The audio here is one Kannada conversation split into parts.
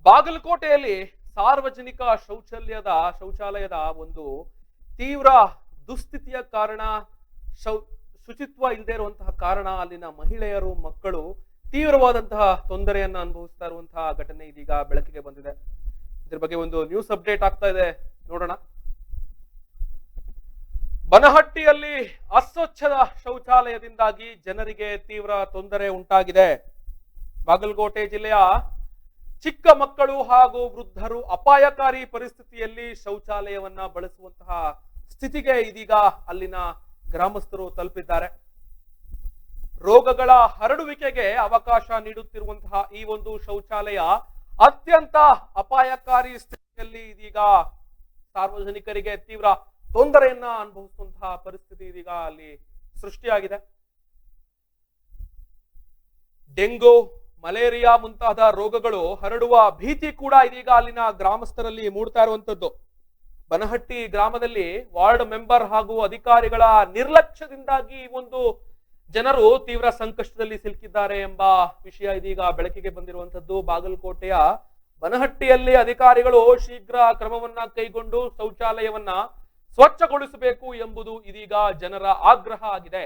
ಬಾಗಲಕೋಟೆಯಲ್ಲಿ ಸಾರ್ವಜನಿಕ ಶೌಚಾಲಯದ ಒಂದು ತೀವ್ರ ದುಸ್ಥಿತಿಯ ಕಾರಣ ಶುಚಿತ್ವ ಇಲ್ಲದೆ ಇರುವಂತಹ ಕಾರಣ ಅಲ್ಲಿನ ಮಹಿಳೆಯರು ಮಕ್ಕಳು ತೀವ್ರವಾದಂತಹ ತೊಂದರೆಯನ್ನ ಅನುಭವಿಸ್ತಾ ಇರುವಂತಹ ಘಟನೆ ಇದೀಗ ಬೆಳಕಿಗೆ ಬಂದಿದೆ. ಇದ್ರ ಬಗ್ಗೆ ಒಂದು ನ್ಯೂಸ್ ಅಪ್ಡೇಟ್ ಆಗ್ತಾ ಇದೆ, ನೋಡೋಣ. ಬನಹಟ್ಟಿಯಲ್ಲಿ ಅಸ್ವಚ್ಛದ ಶೌಚಾಲಯದಿಂದಾಗಿ ಜನರಿಗೆ ತೀವ್ರ ತೊಂದರೆ ಉಂಟಾಗಿದೆ. ಬಾಗಲಕೋಟೆ ಜಿಲ್ಲೆಯ ಚಿಕ್ಕ ಮಕ್ಕಳು ಹಾಗೂ ವೃದ್ಧರು ಅಪಾಯಕಾರಿ ಪರಿಸ್ಥಿತಿಯಲ್ಲಿ ಶೌಚಾಲಯವನ್ನ ಬಳಸುವಂತಹ ಸ್ಥಿತಿಗೆ ಇದೀಗ ಅಲ್ಲಿನ ಗ್ರಾಮಸ್ಥರು ತಲುಪಿದ್ದಾರೆ. ರೋಗಗಳ ಹರಡುವಿಕೆಗೆ ಅವಕಾಶ ನೀಡುತ್ತಿರುವಂತಹ ಈ ಒಂದು ಶೌಚಾಲಯ ಅತ್ಯಂತ ಅಪಾಯಕಾರಿ ಸ್ಥಿತಿಯಲ್ಲಿ ಇದೀಗ ಸಾರ್ವಜನಿಕರಿಗೆ ತೀವ್ರ ತೊಂದರೆಯನ್ನ ಅನುಭವಿಸುವಂತಹ ಪರಿಸ್ಥಿತಿ ಇದೀಗ ಅಲ್ಲಿ ಸೃಷ್ಟಿಯಾಗಿದೆ. ಡೆಂಗು, ಮಲೇರಿಯಾ ಮುಂತಾದ ರೋಗಗಳು ಹರಡುವ ಭೀತಿ ಕೂಡ ಇದೀಗ ಅಲ್ಲಿನ ಗ್ರಾಮಸ್ಥರಲ್ಲಿ ಮೂಡ್ತಾ ಇರುವಂತದ್ದು. ಬನಹಟ್ಟಿ ಗ್ರಾಮದಲ್ಲಿ ವಾರ್ಡ್ ಮೆಂಬರ್ ಹಾಗೂ ಅಧಿಕಾರಿಗಳ ನಿರ್ಲಕ್ಷ್ಯದಿಂದಾಗಿ ಒಂದು ಜನರು ತೀವ್ರ ಸಂಕಷ್ಟದಲ್ಲಿ ಸಿಲುಕಿದ್ದಾರೆ ಎಂಬ ವಿಷಯ ಇದೀಗ ಬೆಳಕಿಗೆ ಬಂದಿರುವಂತದ್ದು. ಬಾಗಲಕೋಟೆಯ ಬನಹಟ್ಟಿಯಲ್ಲಿ ಅಧಿಕಾರಿಗಳು ಶೀಘ್ರ ಕ್ರಮವನ್ನ ಕೈಗೊಂಡು ಶೌಚಾಲಯವನ್ನ ಸ್ವಚ್ಛಗೊಳಿಸಬೇಕು ಎಂಬುದು ಇದೀಗ ಜನರ ಆಗ್ರಹ ಆಗಿದೆ.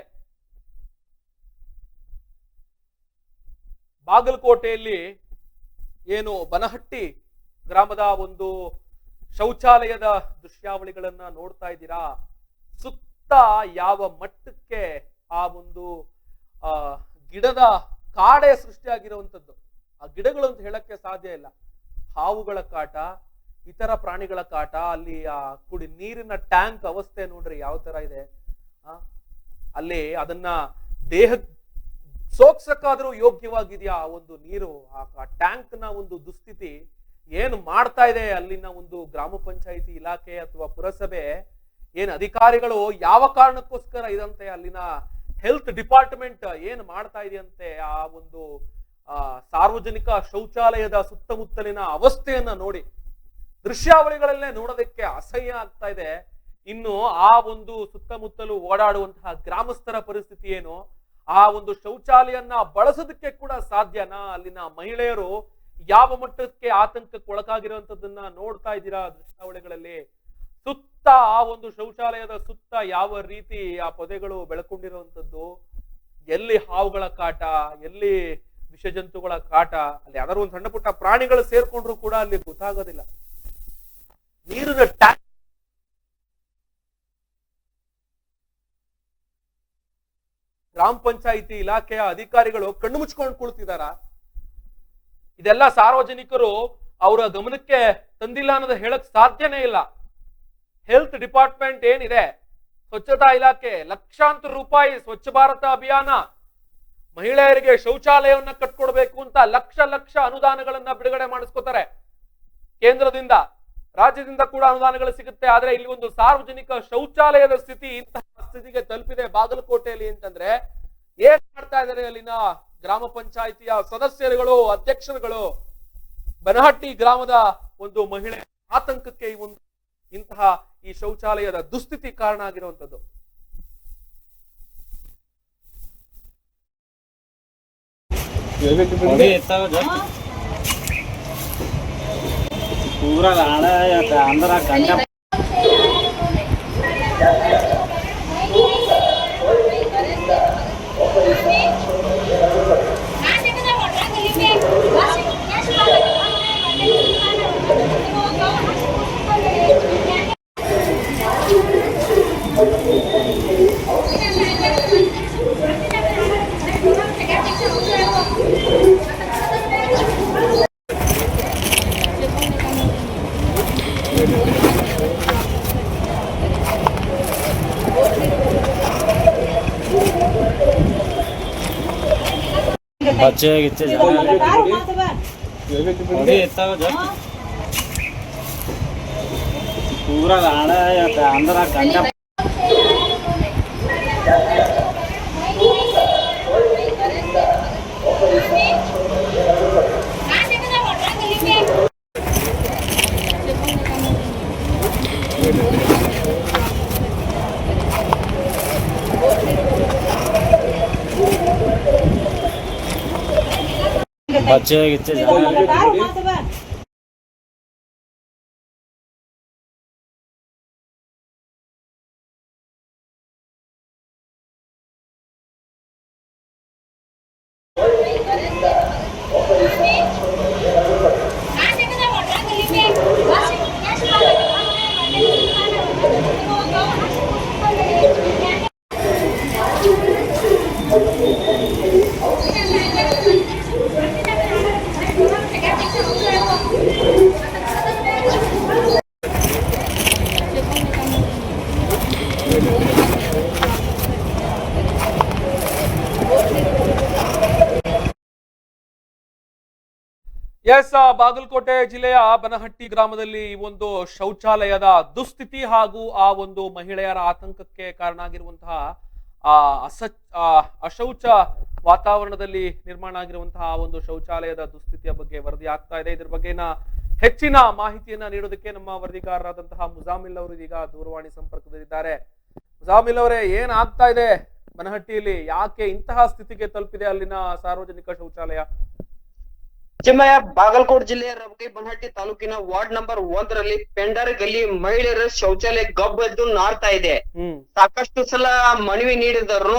ಬಾಗಲಕೋಟೆಯಲ್ಲಿ ಏನು ಬನಹಟ್ಟಿ ಗ್ರಾಮದ ಒಂದು ಶೌಚಾಲಯದ ದೃಶ್ಯಾವಳಿಗಳನ್ನ ನೋಡ್ತಾ ಇದ್ದೀರಾ. ಸುತ್ತ ಯಾವ ಮಟ್ಟಕ್ಕೆ ಆ ಒಂದು ಗಿಡದ ಕಾಡೆ ಸೃಷ್ಟಿಯಾಗಿರುವಂಥದ್ದು, ಆ ಗಿಡಗಳು ಅಂತ ಹೇಳಕ್ಕೆ ಸಾಧ್ಯ ಇಲ್ಲ. ಹಾವುಗಳ ಕಾಟ, ಇತರ ಪ್ರಾಣಿಗಳ ಕಾಟ, ಅಲ್ಲಿ ಆ ಕುಡಿ ನೀರಿನ ಟ್ಯಾಂಕ್ ಅವಸ್ಥೆ ನೋಡ್ರಿ ಯಾವ ತರ ಇದೆ. ಅಲ್ಲಿ ಅದನ್ನ ದೇಹ ಸೋಕ್ಸಕ್ಕಾದ್ರೂ ಯೋಗ್ಯವಾಗಿದೆಯಾ ಆ ಒಂದು ನೀರು? ಆ ಟ್ಯಾಂಕ್ ನ ಒಂದು ದುಸ್ಥಿತಿ ಏನು ಮಾಡ್ತಾ ಇದೆ ಅಲ್ಲಿನ ಒಂದು ಗ್ರಾಮ ಪಂಚಾಯಿತಿ ಇಲಾಖೆ ಅಥವಾ ಪುರಸಭೆ, ಏನ್ ಅಧಿಕಾರಿಗಳು ಯಾವ ಕಾರಣಕ್ಕೋಸ್ಕರ ಇದಂತೆ ಅಲ್ಲಿನ ಹೆಲ್ತ್ ಡಿಪಾರ್ಟ್ಮೆಂಟ್ ಏನ್ ಮಾಡ್ತಾ ಇದೆಯಂತೆ ಆ ಒಂದು ಸಾರ್ವಜನಿಕ ಶೌಚಾಲಯದ ಸುತ್ತಮುತ್ತಲಿನ ಅವಸ್ಥೆಯನ್ನ ನೋಡಿ ದೃಶ್ಯಾವಳಿಗಳಲ್ಲೇ ನೋಡೋದಕ್ಕೆ ಅಸಹ್ಯ ಆಗ್ತಾ ಇದೆ. ಇನ್ನು ಆ ಒಂದು ಸುತ್ತಮುತ್ತಲು ಓಡಾಡುವಂತಹ ಗ್ರಾಮಸ್ಥರ ಪರಿಸ್ಥಿತಿ ಏನು? ಆ ಒಂದು ಶೌಚಾಲಯನ್ನ ಬಳಸೋದಕ್ಕೆ ಕೂಡ ಸಾಧ್ಯನಾ? ಅಲ್ಲಿನ ಮಹಿಳೆಯರು ಯಾವ ಮಟ್ಟಕ್ಕೆ ಆತಂಕಕ್ಕೆ ಒಳಗಾಗಿರುವಂತದ್ದನ್ನ ನೋಡ್ತಾ ಇದ್ದೀರಾ ದೃಶ್ಯಾವಳಿಗಳಲ್ಲಿ. ಸುತ್ತ ಆ ಒಂದು ಶೌಚಾಲಯದ ಸುತ್ತ ಯಾವ ರೀತಿ ಆ ಪೊದೆಗಳು ಬೆಳಕೊಂಡಿರುವಂತದ್ದು, ಎಲ್ಲಿ ಹಾವುಗಳ ಕಾಟ, ಎಲ್ಲಿ ವಿಷಜಂತುಗಳ ಕಾಟ, ಅಲ್ಲಿ ಯಾವ್ದಾದ್ರು ಒಂದು ಸಣ್ಣ ಪುಟ್ಟ ಪ್ರಾಣಿಗಳು ಸೇರ್ಕೊಂಡ್ರು ಕೂಡ ಅಲ್ಲಿ ಗೊತ್ತಾಗೋದಿಲ್ಲ. ನೀರಿನ ಟ್ಯಾಂಕ್ ಗ್ರಾಮ ಪಂಚಾಯಿತಿ ಇಲಾಖೆಯ ಅಧಿಕಾರಿಗಳು ಕಣ್ಣು ಮುಚ್ಕೊಂಡು ಕುಳಿತಿದಾರ. ಇದೆಲ್ಲ ಸಾರ್ವಜನಿಕರು ಅವರ ಗಮನಕ್ಕೆ ತಂದಿಲ್ಲ ಅನ್ನೋದು ಹೇಳಕ್ ಸಾಧ್ಯನೇ ಇಲ್ಲ. ಹೆಲ್ತ್ ಡಿಪಾರ್ಟ್ಮೆಂಟ್ ಏನಿದೆ, ಸ್ವಚ್ಛತಾ ಇಲಾಖೆ ಲಕ್ಷಾಂತರ ರೂಪಾಯಿ ಸ್ವಚ್ಛ ಭಾರತ ಅಭಿಯಾನ, ಮಹಿಳೆಯರಿಗೆ ಶೌಚಾಲಯವನ್ನ ಕಟ್ಕೊಡ್ಬೇಕು ಅಂತ ಲಕ್ಷ ಅನುದಾನಗಳನ್ನ ಬಿಡುಗಡೆ ಮಾಡಿಸ್ಕೋತಾರೆ ಕೇಂದ್ರದಿಂದ, ರಾಜ್ಯದಿಂದ ಕೂಡ ಅನುದಾನಗಳು ಸಿಗುತ್ತೆ. ಆದ್ರೆ ಇಲ್ಲಿ ಒಂದು ಸಾರ್ವಜನಿಕ ಶೌಚಾಲಯದ ಸ್ಥಿತಿ ಇಂತಹ ಸ್ಥಿತಿಗೆ ತಲುಪಿದೆ ಬಾಗಲಕೋಟೆಯಲ್ಲಿ ಅಂತಂದ್ರೆ ಏನ್ ಮಾಡ್ತಾ ಇದ್ದಾರೆ ಅಲ್ಲಿನ ಗ್ರಾಮ ಪಂಚಾಯಿತಿಯ ಸದಸ್ಯರುಗಳು, ಅಧ್ಯಕ್ಷರುಗಳು? ಬನಹಟ್ಟಿ ಗ್ರಾಮದ ಒಂದು ಮಹಿಳೆ ಆತಂಕಕ್ಕೆ ಇಂತಹ ಈ ಶೌಚಾಲಯದ ದುಸ್ಥಿತಿ ಕಾರಣ ಆಗಿರುವಂತದ್ದು. पूरा गाड़ा अंदर गंजा बच्चे पूरा गाड़ा अंदर गंजा बच्चे ಎಸ್, ಬಾಗಲಕೋಟೆ ಜಿಲ್ಲೆಯ ಬನಹಟ್ಟಿ ಗ್ರಾಮದಲ್ಲಿ ಈ ಒಂದು ಶೌಚಾಲಯದ ದುಸ್ಥಿತಿ ಹಾಗೂ ಆ ಒಂದು ಮಹಿಳೆಯರ ಆತಂಕಕ್ಕೆ ಕಾರಣ ಆಗಿರುವಂತಹ ಅಶೌಚ ವಾತಾವರಣದಲ್ಲಿ ನಿರ್ಮಾಣ ಆಗಿರುವಂತಹ ಒಂದು ಶೌಚಾಲಯದ ದುಸ್ಥಿತಿಯ ಬಗ್ಗೆ ವರದಿ ಆಗ್ತಾ ಇದೆ. ಇದ್ರ ಬಗ್ಗೆನ ಹೆಚ್ಚಿನ ಮಾಹಿತಿಯನ್ನ ನೀಡೋದಕ್ಕೆ ನಮ್ಮ ವರದಿಗಾರರಾದಂತಹ ಮುಜಾಮಿಲ್ ಅವರು ಇದೀಗ ದೂರವಾಣಿ ಸಂಪರ್ಕದಲ್ಲಿದ್ದಾರೆ. ಮುಜಾಮಿಲ್ ಅವರೇ, ಏನ್ ಆಗ್ತಾ ಇದೆ ಬನಹಟ್ಟಿಯಲ್ಲಿ? ಯಾಕೆ ಇಂತಹ ಸ್ಥಿತಿಗೆ ತಲುಪಿದೆ ಅಲ್ಲಿನ ಸಾರ್ವಜನಿಕ ಶೌಚಾಲಯ? ಚಿಮ್ಮಯ್ಯ, ಬಾಗಲಕೋಟ್ ಜಿಲ್ಲೆಯ ರಬಕೈ ಬನಹಟ್ಟಿ ತಾಲೂಕಿನ ವಾರ್ಡ್ ನಂಬರ್ 1ರಲ್ಲಿ ಪೆಂಡರ್ ಗಲ್ಲಿ ಮಹಿಳೆಯರ ಶೌಚಾಲಯ ಗಬ್ಬೆದ್ದು ನಾರ್ತಾ ಇದೆ. ಸಾಕಷ್ಟು ಸಲ ಮನವಿ ನೀಡಿದರು,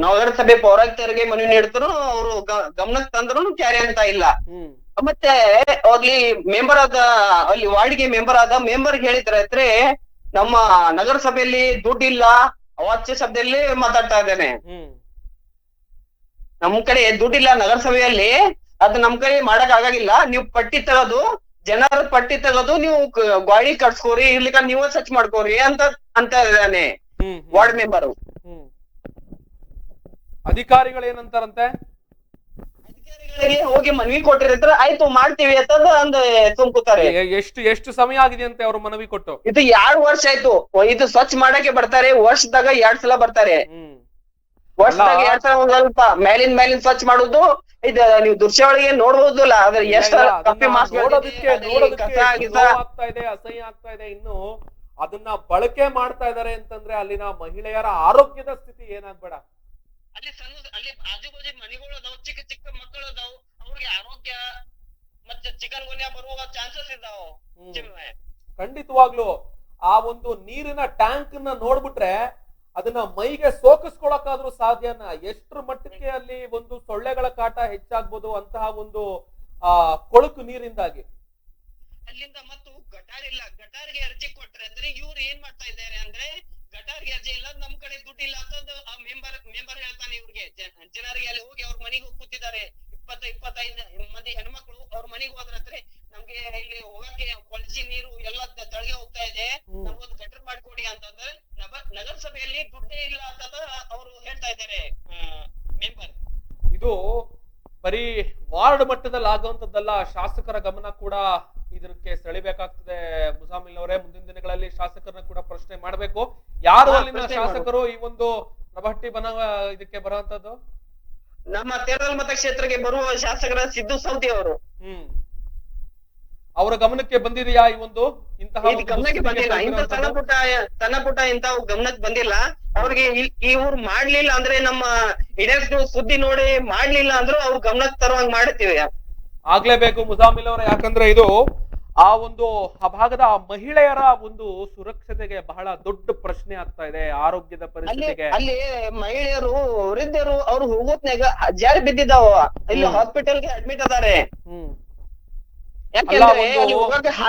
ನಗರಸಭೆ ಪೌರಾಯುಕ್ತರಿಗೆ ಮನವಿ ನೀಡಿದ್ರು, ಅವರು ಗಮನಕ್ಕೆ ತಂದ್ರು ಕ್ಯಾರಿ ಅಂತ ಇಲ್ಲ. ಮತ್ತೆ ಅಲ್ಲಿ ಮೆಂಬರ್ ಆದ, ಅಲ್ಲಿ ವಾರ್ಡ್ಗೆ ಮೆಂಬರ್ ಆದ ಮೆಂಬರ್ ಹೇಳಿದ್ರೆ ನಮ್ಮ ನಗರಸಭೆಯಲ್ಲಿ ದುಡ್ಡಿಲ್ಲ, ಅವಾಚ್ಯ ಶಬ್ದದಲ್ಲಿ ಮಾತಾಡ್ತಾ ಇದ್ದೇನೆ. ನಮ್ ಕಡೆ ದುಡ್ಡಿಲ್ಲ ನಗರಸಭೆಯಲ್ಲಿ, ಅದು ನಮ್ ಕಡೆ ಮಾಡಕ್ ಆಗಾಗಿಲ್ಲ. ನೀವು ಪಟ್ಟಿ ತೆಗೆದು, ಜನರ ಪಟ್ಟಿ ತೆಗೆದು ನೀವು ಗಾಡಿ ಕಟ್ಸ್ಕೋರಿ, ಇರ್ಲಿಕ್ಕ ನೀವೇ ಸರ್ಚ್ ಮಾಡ್ಕೋರಿ ಅಂತ ಇದ್ದಾನೆ ವಾರ್ಡ್ ಮೆಂಬರ್. ಅಧಿಕಾರಿಗಳು ಏನಂತಾರಂತೆ? ಅಧಿಕಾರಿಗಳಿಗೆ ಹೋಗಿ ಮನವಿ ಕೊಟ್ಟಿರ್ತಾರೆ, ಆಯ್ತು ಮಾಡ್ತೀವಿ ಅಂತಂದು ಅಂದ್ ತುಂಬ್ಕೋತಾರೆ. ಎಷ್ಟು ಸಮಯ ಆಗಿದೆ ಅಂತೆ ಅವ್ರು ಮನವಿ ಕೊಟ್ಟು? ಇದು 2 ವರ್ಷ ಆಯ್ತು. ಇದು ಸ್ವಚ್ಛ ಮಾಡಕ್ಕೆ ಬರ್ತಾರೆ, ವರ್ಷದಾಗ 2 ಸಲ ಬರ್ತಾರೆ. ವರ್ಷದಾಗ 2 ಸಲ ಒಂದ್ ಸ್ವಲ್ಪ ಮೇಲಿನ ಸ್ವಚ್ಛ ಮಾಡುದು. ಇದು ನೀವು ದೃಶ್ಯಾವಳಿಗೆ ನೋಡ್ಬೋದಲ್ಲ, ಅದ್ರ ಎಷ್ಟು ಕಪ್ಪಿ ಮಾಸ್ಕ್ ನೋಡೋದಕ್ಕೆ ಆಗ್ತಾ ಇದೆ, ಅಸಹ್ಯ ಆಗ್ತಾ ಇದೆ. ಇನ್ನು ಅದನ್ನ ಬಳಕೆ ಮಾಡ್ತಾ ಇದಾರೆ ಅಂತಂದ್ರೆ ಅಲ್ಲಿನ ಮಹಿಳೆಯರ ಆರೋಗ್ಯದ ಸ್ಥಿತಿ ಏನಾಗ್ಬೇಡ. ಅಲ್ಲಿ ಆಜು ಬಾಜು ಮನೆಗಳು ಅದಾವ, ಚಿಕ್ಕ ಚಿಕ್ಕ ಮಕ್ಕಳು ಅದಾವ, ಅವ್ರಿಗೆ ಆರೋಗ್ಯ ಮತ್ತೆ ಚಿಕನ್ ಗುನ್ಯಾ ಬರುವ ಚಾನ್ಸಸ್ ಇದಾವ. ಖಂಡಿತವಾಗ್ಲು ಆ ಒಂದು ನೀರಿನ ಟ್ಯಾಂಕ್ ನ ನೋಡ್ಬಿಟ್ರೆ ಅದನ್ನ ಮೈಗೆ ಸೋಕಿಸ್ಕೊಳಕಾದ್ರೂ ಸಾಧ್ಯನ? ಎಷ್ಟ್ರ ಮಟ್ಟಕ್ಕೆ ಅಲ್ಲಿ ಒಂದು ಸೊಳ್ಳೆಗಳ ಕಾಟ ಹೆಚ್ಚಾಗ್ಬೋದು ಅಂತಹ ಒಂದು ಕೊಳಕು ನೀರಿಂದಾಗಿ. ಅಲ್ಲಿಂದ ಮತ್ತು ಗಟಾರ್ ಇಲ್ಲ, ಗಟಾರ್ಗೆ ಅರ್ಜಿ ಕೊಟ್ರೆ ಅಂದ್ರೆ ಇವ್ರು ಏನ್ ಮಾಡ್ತಾ ಇದ್ದಾರೆ ಅಂದ್ರೆ, ಗಟಾರ್ಗೆ ಅರ್ಜಿ ಇಲ್ಲ, ನಮ್ ಕಡೆ ದುಡ್ಡು ಇಲ್ಲ ಅಂತ ಆ ಮೆಂಬರ್ ಹೇಳ್ತಾನೆ ಇವ್ರಿಗೆ. ಜನರಿಗೆ ಅಲ್ಲಿ ಹೋಗಿ ಅವ್ರ ಮನೆಗೆ ಹೋಗಿ ಕೂತಿದ್ದಾರೆ. 20-25 ಮಂದಿ ಹೆಣ್ಮಕ್ಳು ಅವ್ರ ಮನೆಗೆ ಹೋದ್ರೆ ನಮ್ಗೆ ಇಲ್ಲಿ ಹೋಗಕ್ಕೆ ಕೊಳಚಿ ನೀರು ಎಲ್ಲ ತಳಗೆ ಹೋಗ್ತಾ ಇದೆ, ನಮ್ಗೊಂದು ಗಟರ್ ಮಾಡ್ಕೊಡಿ ಅಂತಂದ್ರೆ ನಗರಸಭೆಯಲ್ಲಿ ದುಡ್ಡೇ ಇಲ್ಲ ಅಂತ ಅವರು ಹೇಳ್ತಾ ಇದ್ದಾರೆ ಮೆಂಬರ್. ಇದು ಬರೀ ವಾರ್ಡ್ ಮಟ್ಟದಲ್ಲಿ ಆಗುವಂತದ್ದಲ್ಲ, ಶಾಸಕರ ಗಮನ ಕೂಡ ಇದಕ್ಕೆ ಸೆಳಿಬೇಕಾಗ್ತದೆ. ಮುಜಾಮಿಲ್ ಅವರೇ, ಮುಂದಿನ ದಿನಗಳಲ್ಲಿ ಶಾಸಕರನ್ನ ಕೂಡ ಪ್ರಶ್ನೆ ಮಾಡ್ಬೇಕು. ಯಾರು ಅಲ್ಲಿನ ಶಾಸಕರು ಈ ಒಂದು ಬನಹಟ್ಟಿ ಇದಕ್ಕೆ ಬರುವಂತದ್ದು? ನಮ್ಮ ತೇರದಾಲ್ ಮತಕ್ಷೇತ್ರಕ್ಕೆ ಬರುವ ಶಾಸಕರ ಸಿದ್ದು ಸೌದಿ ಅವರು. ಅವರ ಗಮನಕ್ಕೆ ಬಂದಿದೆಯಾ ಈ ಒಂದು ಇಂತಹ ಗಮನಕ್ಕೆ ಬಂದಿಲ್ಲ? ಇಂತ ಸಣ್ಣ ಪುಟ್ಟ ಇಂತ ಗಮನಕ್ಕೆ ಬಂದಿಲ್ಲ ಅವ್ರಿಗೆ. ಇವ್ರು ಮಾಡ್ಲಿಲ್ಲ ಅಂದ್ರೆ, ನಮ್ಮ ಇಡೇಸ್ ಸುದ್ದಿ ನೋಡಿ ಮಾಡ್ಲಿಲ್ಲ ಅಂದ್ರೂ ಅವ್ರ ಗಮನಕ್ಕೆ ತರುವಂಗ್ ಮಾಡ್ತೀವಿ. ಆಗ್ಲೇಬೇಕು ಮುಜಾಮಿಲ್ ಅವರ, ಯಾಕಂದ್ರೆ ಇದು ಆ ಒಂದು ಆ ಭಾಗದ ಮಹಿಳೆಯರ ಒಂದು ಸುರಕ್ಷತೆಗೆ ಬಹಳ ದೊಡ್ಡ ಪ್ರಶ್ನೆ ಆಗ್ತಾ ಇದೆ, ಆರೋಗ್ಯದ ಪರಿಸ್ಥಿತಿಗೆ. ಅಲ್ಲಿ ಮಹಿಳೆಯರು, ವೃದ್ಧರು ಅವ್ರು ಹೋಗೋತ್ನಾಗ ಜಾರಿ ಬಿದ್ದಿದ್ದಾವ, ಇಲ್ಲಿ ಹಾಸ್ಪಿಟಲ್ಗೆ ಅಡ್ಮಿಟ್ ಅದಾರೆ.